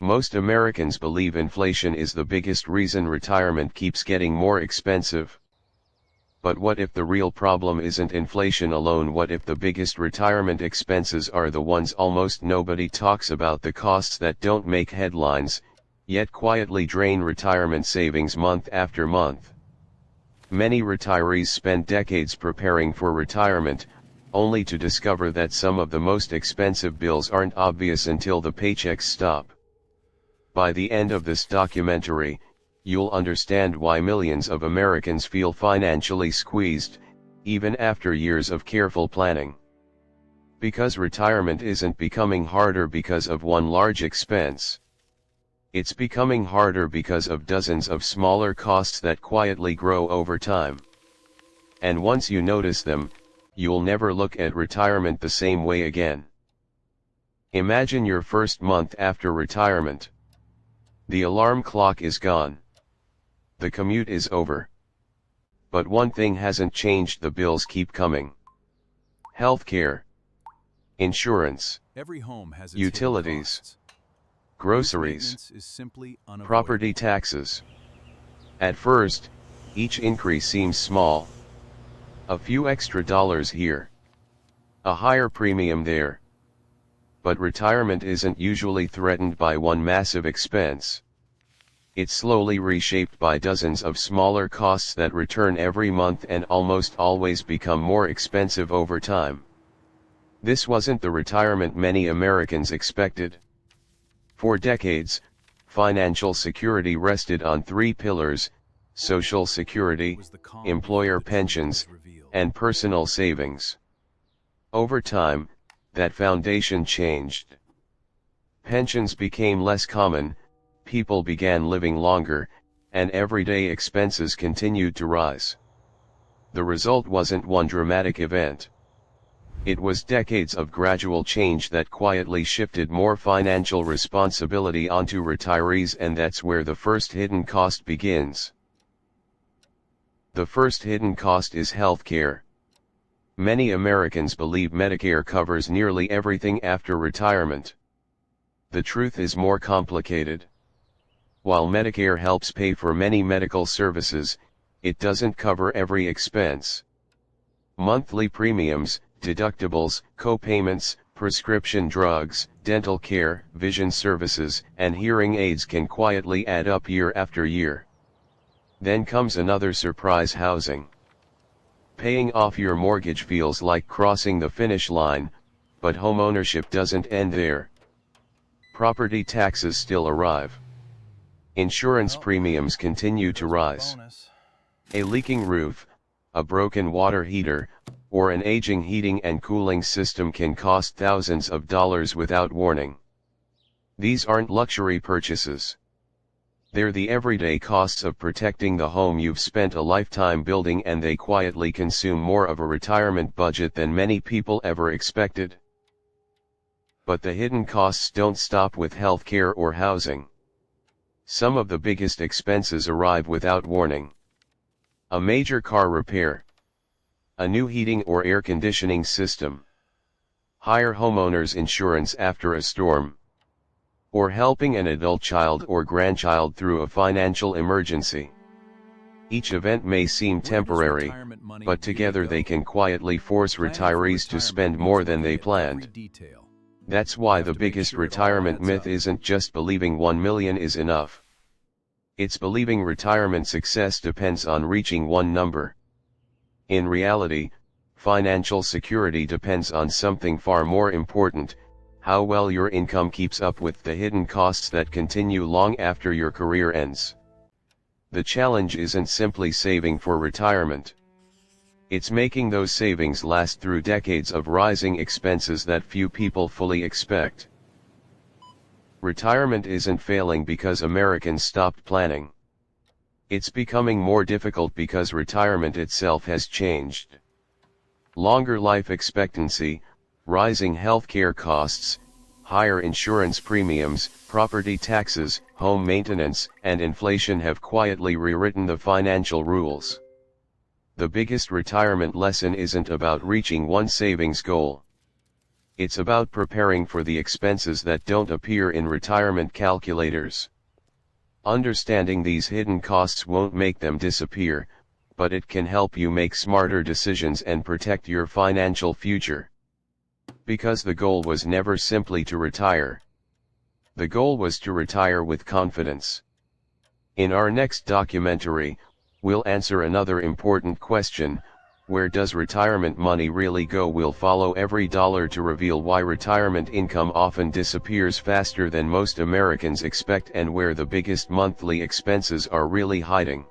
Most Americans believe inflation is the biggest reason retirement keeps getting more expensive. But what if the real problem isn't inflation alone? What if the biggest retirement expenses are the ones almost nobody talks about, the costs that don't make headlines, yet quietly drain retirement savings month after month? Many retirees spend decades preparing for retirement, only to discover that some of the most expensive bills aren't obvious until the paychecks stop. By the end of this documentary, you'll understand why millions of Americans feel financially squeezed, even after years of careful planning. Because retirement isn't becoming harder because of one large expense. It's becoming harder because of dozens of smaller costs that quietly grow over time. And once you notice them, you'll never look at retirement the same way again. Imagine your first month after retirement. The alarm clock is gone. The commute is over. But one thing hasn't changed: the bills keep coming. Healthcare, insurance, Every home has its utilities, hidden costs. groceries, Maintenance is simply unavoidable. property taxes. At first, each increase seems small. A few extra dollars here, a higher premium there. But retirement isn't usually threatened by one massive expense. It's slowly reshaped by dozens of smaller costs that return every month and almost always become more expensive over time. This wasn't the retirement many Americans expected. For decades, financial security rested on three pillars: Social Security, employer pensions, and personal savings. Over time, that foundation changed. Pensions became less common, people began living longer, and everyday expenses continued to rise. The result wasn't one dramatic event. It was decades of gradual change that quietly shifted more financial responsibility onto retirees, and that's where the first hidden cost begins. The first hidden cost is healthcare. Many Americans believe Medicare covers nearly everything after retirement. The truth is more complicated. While Medicare helps pay for many medical services, it doesn't cover every expense. Monthly premiums, deductibles, co-payments, prescription drugs, dental care, vision services, and hearing aids can quietly add up year after year. Then comes another surprise: housing. Paying off your mortgage feels like crossing the finish line, but homeownership doesn't end there. Property taxes still arrive. Insurance premiums continue to rise. A leaking roof, a broken water heater, or an aging heating and cooling system can cost thousands of dollars without warning. These aren't luxury purchases. They're the everyday costs of protecting the home you've spent a lifetime building, and they quietly consume more of a retirement budget than many people ever expected. But the hidden costs don't stop with healthcare or housing. Some of the biggest expenses arrive without warning. A major car repair, a new heating or air conditioning system, higher homeowners insurance after a storm, or helping an adult child or grandchild through a financial emergency. Each event may seem temporary, but together they can quietly force retirees to spend more than they planned. That's why the biggest retirement myth isn't just believing 1 million is enough. It's believing retirement success depends on reaching one number. In reality, financial security depends on something far more important: how well your income keeps up with the hidden costs that continue long after your career ends. The challenge isn't simply saving for retirement. It's making those savings last through decades of rising expenses that few people fully expect. Retirement isn't failing because Americans stopped planning. It's becoming more difficult because retirement itself has changed. Longer life expectancy, rising healthcare costs, higher insurance premiums, property taxes, home maintenance, and inflation have quietly rewritten the financial rules. The biggest retirement lesson isn't about reaching one savings goal. It's about preparing for the expenses that don't appear in retirement calculators. Understanding these hidden costs won't make them disappear, but it can help you make smarter decisions and protect your financial future. Because the goal was never simply to retire. The goal was to retire with confidence. In our next documentary, we'll answer another important question: where does retirement money really go? We'll follow every dollar to reveal why retirement income often disappears faster than most Americans expect and where the biggest monthly expenses are really hiding.